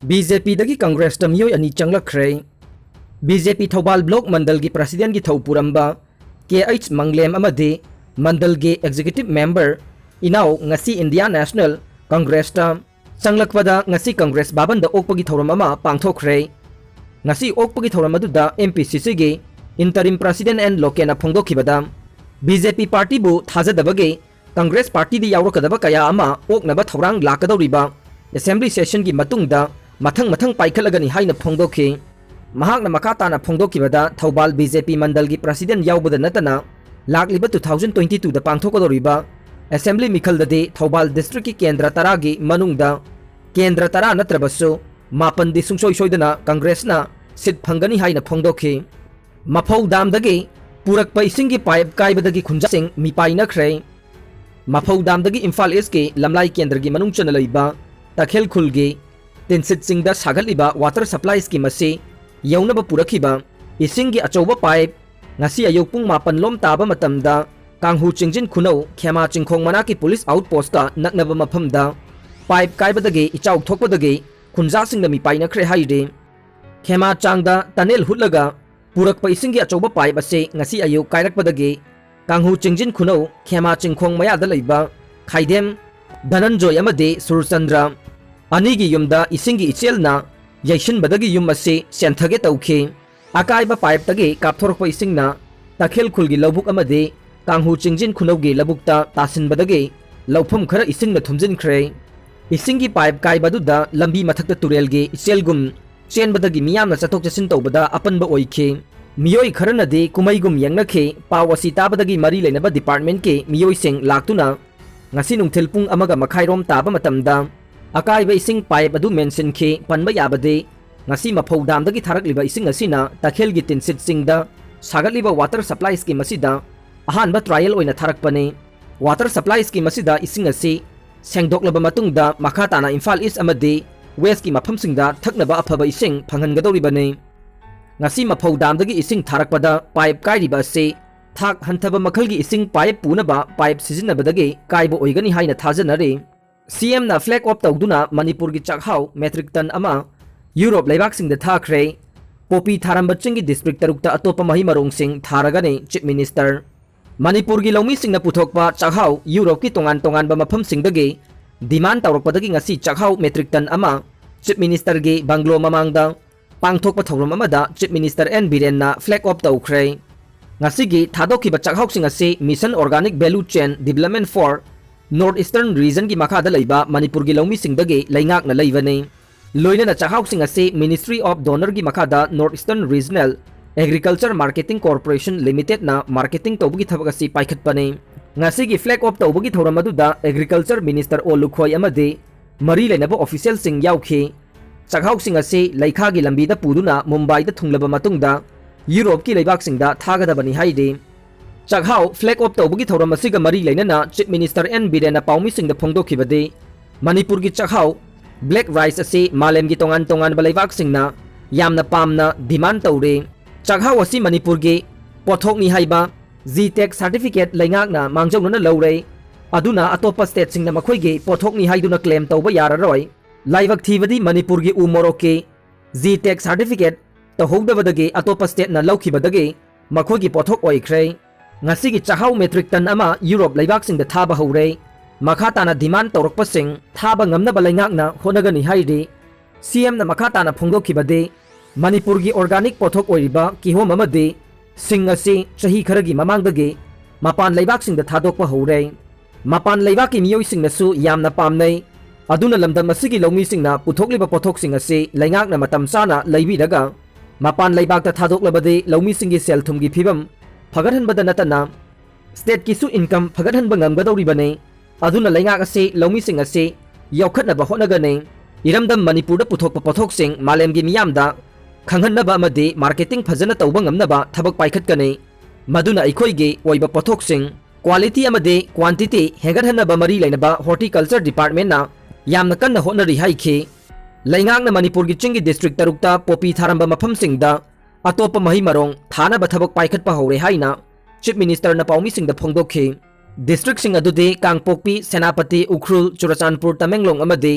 BJP dagi Congress tamyoy ani changlakre BJP Thobal Block Mandal gi President gi Thopuramba KH Manglem amadi Mandal gi Executive Member inaw ngasi India National Congress ta Changlakpada ngasi Congress babanda okpagi thoram ama pangthokre ngasi okpagi thoram aduda MPCC gi Interim President and Lokena phongdokhibada BJP Party bu thajadabage Congress Party di yawrakadaba kaya ama oknaba thorang lakadawriba Assembly Session gi matungda mathang paikhalagani haina phongdokhi mahakna makatana phongdokhibada Thobal BJP Mandal gi President yawbada natana lakliba 2022 da pangthokadoriba Assembly Mikhalda Thobal District ki Kendra Tara gi manungda Kendra Tara natrabasu mapan di sungsoi soidana Congress na sit phangani haina phongdokhi Maphau damdagi purakpa isinggi pipe kaibadagi khunjasing mipaina khre Maphau damdagi Imphal East ki lamlai kendra gi manung chana leiba takhel khulgi tinsit singda sagaliba water supply scheme ase yaunaba purakhiba isinggi achauba pipe ngasi ayokpung mapan lom taba matamda kanghu chingjin khunau khema chingkhong manaki police outpost ka naknaba maphamda pipe kaibadagi ichau thokpadagi khunja singda mipaina khre haide khema changda tunnel hutlaga purakpa isinggi achauba pipe ase ngasi ayok kairakpadagi kanghu chingjin khunau khema chingkhong mayada leiba khaidem Dhananjoy amade Surchandra anigi yumda isinggi ichelna yaishin badagi yum ase senthage tauke akaiba pipe tage kapthorpa isingna takhel khulgi lobuk amade kanghu chingjin khunaugi labukta tasin badage lawpham khara isingna thumjin khre isinggi pipe kaibaduda lambi mathakta turelge ichelgum chen badagi miyamna chathok chasin tawbada apanba oike miyoi kharana de kumaigum yangnakhe pawasi tabadagi mari leinaba department ke miyoi sing laktuna ngasi nungthil pung amaga makhairom taba matamda akaiba ising pipe adu mention khe panba yabade ngasi maphau damdagi tharakliba ising asina takhelgi tinsit singda sagatliba water supply scheme asida ahanba trial oina tharakpane water supply scheme asida ising asi sengdoklaba matungda makhatana Imphal East amade West ki mafam singda thaknaba aphaba ising phanghangadoribane ngasi maphau damdagi ising tharakpada pipe kairiba ase thak hanthaba makhalgi ising pipe punaba pipe sizinabadagi kaiba oigani haina thajanare CM na flag off tawduna Manipur gi chakhau metric ton ama Europe leibak sing da thakre popi tharamba chingi district tarukta atopa mahi marong sing tharagane chief minister Manipur gi lawmi sing na puthokpa chakhau Europe ki tongan ba mafam sing dagi demand tawrakpadagi ngasi chakhau metric ton ama chief minister gi banglo mamangda pangthokpa thorom amada chief minister N Biren na flag off tawkhre ngasi gi thadokhiba chakhau sing ase mission organic value chain development for Northeastern region gi makhada leiba Manipur gi lawmi singdagi leingak na leibane loina na chakhau sing ase Ministry of Donor gi makhada Northeastern Regional Agriculture Marketing Corporation Limited na marketing tawbugi thabak ase paikhatpane ngasi gi flag off tawbugi thoram aduda Agriculture Minister Olukhoi amade mari leinaba official sing yaukhe chakhau sing ase leikha gi lambi da puduna Mumbai da thunglaba matungda Europe ki leibak singda thagadabani haide chakhau flag off tawbugi thoram asiga mari leinana chief minister N Biren na paumi singda phongdokhibade Manipur gi chakhau black rice ase malem gi tongan balaibak singna yamna pamna demand tawre chakhau asi Manipur gi pothok ni haiba G-Tech certificate leingak na mangjongna lawre aduna atopa state singna makhoi gi pothok ni haiduna claim tawba yararoi laibak thibadi Manipur gi umoroke G-Tech certificate tahogdabadagi atopa state na lawkhibadagi makhoi gi pothok oikhre ngasi gi chakhau metric ton ama Europe leibak sing da thaba hore makhatana demand tawrakpa sing thaba ngamna balaingak na honagani haide CM na makhatana phongdokhibade Manipur gi organic pothok oiriba kihom amade sing ase chahi kharagi mamangdagi mapan leibak sing da thadokpa hore mapan leibak ki miyoi sing nasu yamna pamnai aduna lamdam asigi lawmi sing na puthokliba pothok sing ase leingak na matam sana leibiraga mapan leibak ta thadoklabade lawmi sing gi sel thum gi phibam Phagathanbada natana state kisu income phagathanba ngamgadoribane aduna leingak ase lawmi sing ase yaukhatnaba honagane iramdam Manipur da puthokpa pothok sing malemgi miyamda khanghanaba amade marketing phajana tawba ngamnaba thabak paikhatkane maduna aikhoige oiba pothok sing quality amade quantity hegathanaba mari leinaba horticulture department na yamna kanna honari haikhe leingak na Manipur gi chingi district tarukta popi tharamba mafam singda atopa mahi marong thana ba thabak paikhatpa hore haina chief minister na paumi singda phongdokhe district sing adude Kangpokpi Senapati Ukhrul Churachandpur Tamenglong amade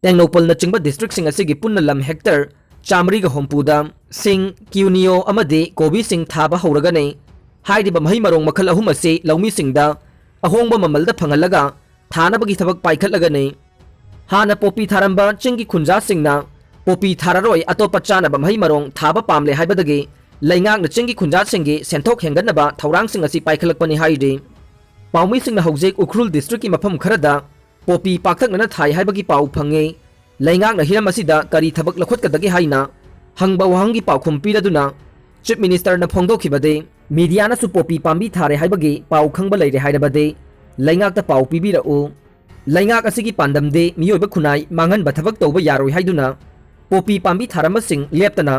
Tengnopal na chingba district sing asigi punna lam hectare chamriga hompuda sing kiunio amadi kobi sing thaba hauragane hairiba mahi marong makhal ahum ase laumi singda ahongba mamalda phangalaga thanabagi thabak paikhatlagane hana popi tharamba chingi khunja singna popi thararoi atopa chanaba mahi marong thaba pamle haibadagi laingak na chingi khunja singi senthok henganaba thaurang sing asi paikhalakpani haide paumi singna hojek ukrul district ki mafam kharada popi pakthakna thai haibagi pau phange laingak na hiram asida kari thabak lakhot kadagi haina hangba wahangi pau khumpiraduna chief minister na phongdokhibade media na su popi pambi thare haibagi pau khangba leire hairabade laingak ta pau pibira u laingak asigi pandamde miyoiba khunai mangan ba thabak tawba yaroi haiduna popi pambi tharama sing leptana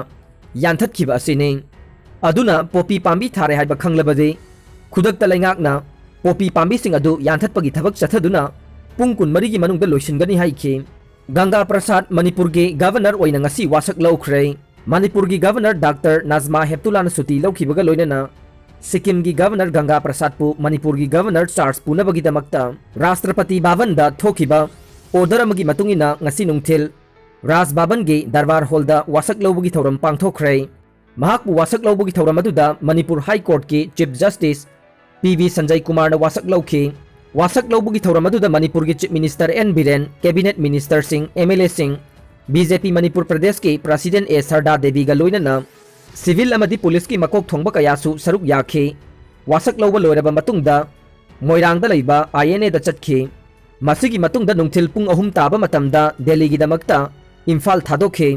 yanthat khiba asine aduna popi pambi thare haiba khanglabade khudakta laingak na popi pambi sing adu yanthat pagi thabak chathaduna pung kun mari gi manungda loisingani haikhe Ganga Prasad Manipur ge governor oina ngasi wasak laukhre Manipur gi governor Dr Nazma Heptulana suti laukhibaga loinana Sikkim gi governor Ganga Prasad pu Manipur gi governor Charles punabagi damakta Rashtrapati Bhavan da thokiba order amagi matungina ngasi nungthil Raj Bhavan ge Darbar Hall da wasak laubagi thoram pangthokre mahak pu wasak laubagi thoram aduda Manipur High Court ki Chief Justice PV Sanjay Kumar na wasak laukhi wasak laubugi thoram aduda Manipur ki Chief Minister N Biren Cabinet Minister Singh MLA Singh BJP Manipur Pradesh ki President A Sarda Devi ga loinana civil amadi police ki makok thongba kayasu saruk yakhe wasak lauba loiraba matungda moirangda leiba INA da chatkhe masigi matungda nungthil pung ahum taba matamda Delhi gi damakta Imphal thadokhe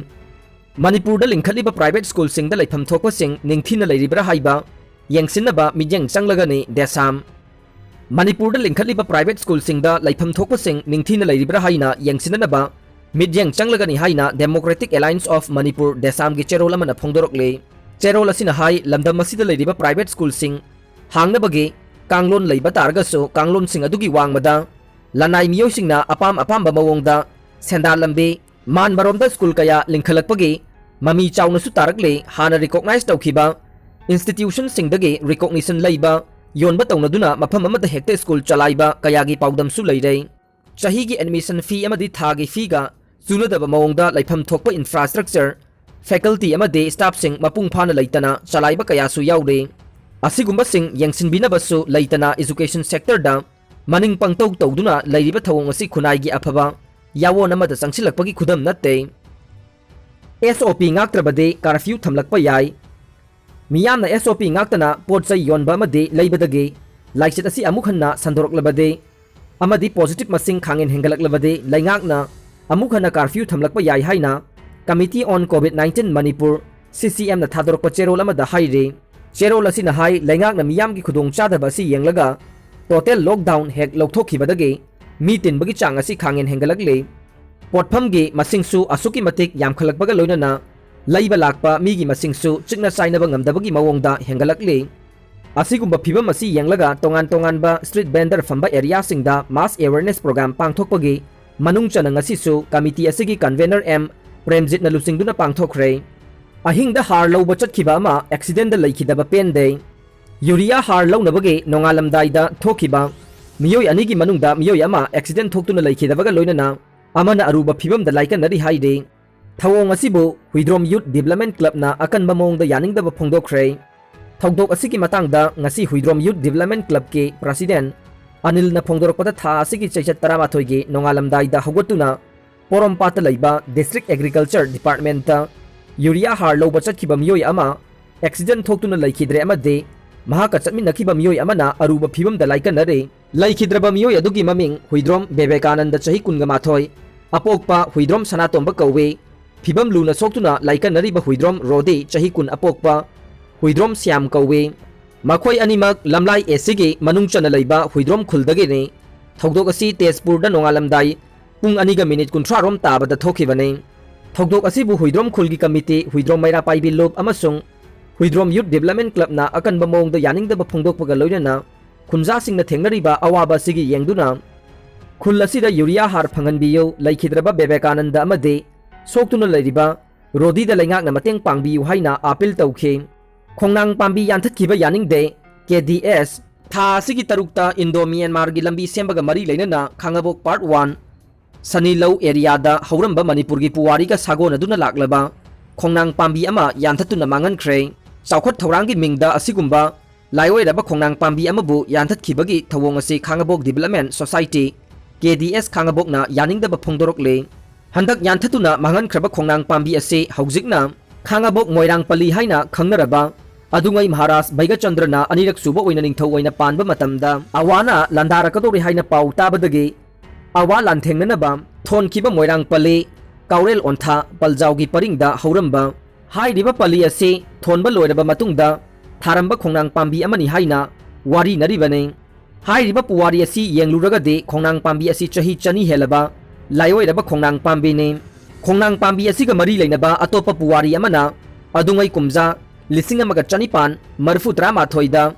Manipur da lingkhaliba private school sing da leifam thokpa sing ningthina leiribra haiba yengsinaba mijeng changlagani desam Manipur da lingkhaliba private school sing da leifam thokpa sing ningthina leiribra haina yengsinanaba midyeng changlagani haina Democratic Alliance of Manipur desam gi cherol amana phongdorokle cherol asina hai lamdam masida leiriba private school sing hangnabagi kanglon leiba targaso kanglon sing adugi wangmada lanai miyoi singna apam apamba mawongda senda lambe man maromda school kaya lingkhalakpagi mami chawna su tarakle hana recognize tawkhiba institution singdagi recognition leiba yonba tawnaduna mafam amada hekta school chalaiba kayagi paudam su leirei chahi gi admission fee amadi thagi fee ga chunadaba mawongda laifam thokpa infrastructure faculty amade staff sing mapung phana leitana chalaiba kaya su yaure asigumba sing yengsinbinaba su leitana education sector da maning pangtau tawduna leiriba thawong asi khunai gi aphaba yawon amada changsilakpagi khudam natte SOP Ngaktrabadi curfew Thamlakpa yai miyamna SOP ngaktana potchai yonba amade leibadagi laichet asi amuk hanna sandoroklabade amadi positive masing khangen hengalaklabade laingakna amuk hanna curfew Thamlakpa yai haina Committee on COVID-19 Manipur CCM na thadorokpa cherol amada haire cherol asina hai laingakna miyam gi khudong chadaba asi yenglaga total lockdown hek lokthokibadagi mi tinbagi chang asi khangen hengalakle potpham gi masingsu asuki matik yamkhalakbaga loinana laiba lakpa mi gi masingsu chikna sainaba ngamdabagi mawongda hengalakle asigumba phibam asi yenglaga tongan tongan ba street vendor famba area singda mass awareness program pangthokpagi manung chana ngasi su committee asigi convener M Premjit na lusingduna pangthokre ahingda har loba chatkhiba ama accident da laikhidaba pende urea har launabagi nongalamdaida thokiba miyoi anigi manungda miyoi ama accident thoktuna laikhidabaga loinana amana aruba phibam da laikanari haide thawong asibu Huidrom Youth Development Club na akanba mongda yaningdaba phongdokre thongdok asigi matangda ngasi Huidrom Youth Development Club ki president Anil na phongdorokpada tha asigi chaichat 13 gi nongalamdaida hogotuna Porompata laiba District Agriculture Department ta urea har loba chatkhiba miyoi ama accident thoktuna laikhidre amade mahaka chatminakhiba miyoi amana aruba phibam da laikanare laikhidraba miyoi adugi maming Huidrom Bebekananda chahi kunga mathoi apokpa Huidrom Sanatomba kawe phibam luna soktuna laikanariba Huidrom Rode chahi kun apokpa Huidrom Siam kawe makhoi animak lamlai esigi manungchana laiba Huidrom khuldage ne thogdok asi Tezpur da nongalamdai pung aniga minute 13 rom tabada thokhibane thogdok asibu Huidrom khulgi committee Huidrom Maira Paibi Lob amasung Huidrom Youth Development Club na akanba mongda yaningdaba phongdokpaga loinana khunja singna thengnariba awaba sigi yengduna khul asida urea har phanganbiyo laikhidraba Bebekananda amade soktuna leiriba Rodi da laingakna mateng pangbiyu haina appeal tawkhe khongnang pambi yanthatkhiba yaningde KDS tha sigi tarukta Indo Myanmar gi lambi sembaga mari leinana Khangabok part 1 Sani Lau area da Hauramba Manipurgi Puwari ka Sagona duna laklaba Khongnang Pambi ama Yanthatuna Mangan Kray Saukhat Thaurangi Mingda Asigumba Laiway Raba Khongnang Pambi amabu Yanthat Kibagi Tawong Asi Khangabok Development Society KDS Khangabok na Yaning da Bapongdorok Le Handak Yanthatuna Mangan Kraba Khongnang Pambi Asi Hauzikna Khangabok Moirang Pali Haina Khangnaraba Adungai Maharaj Baiga Chandrana Anirak Suba Oina Ningthau Oina Panba Matamda Awana Landarakadori Haina Pau Tabadagi Awa Lanthengnanaba Thon Kiba Moirang Pali Kaurel Ontha Paljaugi Paringda Hauramba Hairiba Pali Asi Thonba Loiraba Matungda Tharamba Khongnang Pambi Amani Haina Wari Naribane Hairiba Puwari Asi Yengluragade Khongnang Pambi Asi Chahi Chani Helaba Laiwiraba Khongnang Pambi ne Khongnang Pambi Asi ga Mari Lainaba Atopa Puwari Amana Adungai Kumza Lisinga Maga Chanipan Marfu Drama Thoida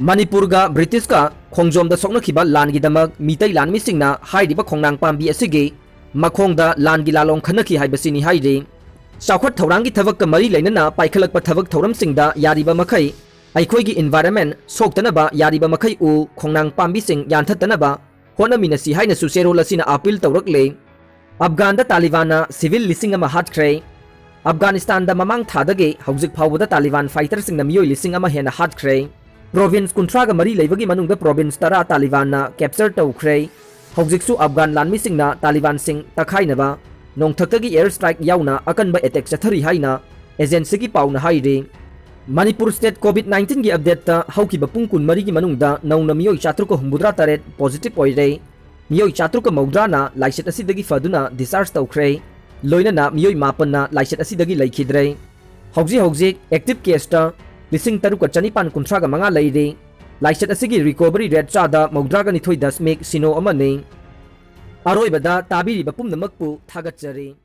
Manipurga British ka Khongjomda Sokna Kiba Langi Damak Mitai Lan Misingna Hairiba Khongnang Pambi Asige Makhongda Langi Lalong Khanaki Haibasini Haide Saukhat Thaurangi Thavak ka Mari Lainana Paikhalakpa Thavak Thauram Singda Yariba Makai Aikhoigi environment Soktanaba Yariba Makai U Khongnang Pambi Sing Yanthatanaba Honaminasi Haina Susero Lasina Apil Taurakle Afganda Talibana Civil Lising Ama Hatkray Afghanistan da Mamang Thadage Hauzik Phawda Taliban fighters Sing Namiyoi Lising Ama Hena Hatkray Province Kuntraga Mari Leibagi Manungda Province Tara Taliban na capture Taukray Hauziksu Afghan Lanmi Singna Taliban Sing Takhainaba Nongthaktagi airstrike yauna akanba attack chathari haina agency ki pauna haire Manipur state COVID-19 gi update ta haukiba pungkun mari gi manungda nauna miyoi chatruko humbudra taret positive oire miyoi chatruko maudrana laiset asidagi faduna discharge tawkhre loinana miyoi mapanna laiset asidagi laikhidre hauji active case ta lising taruka chanipan kunthraga manga leire laiset asigi recovery rate chada maudraga nithoi dasmik sino amane Aroibada tabiri bapum namakpu thagatjari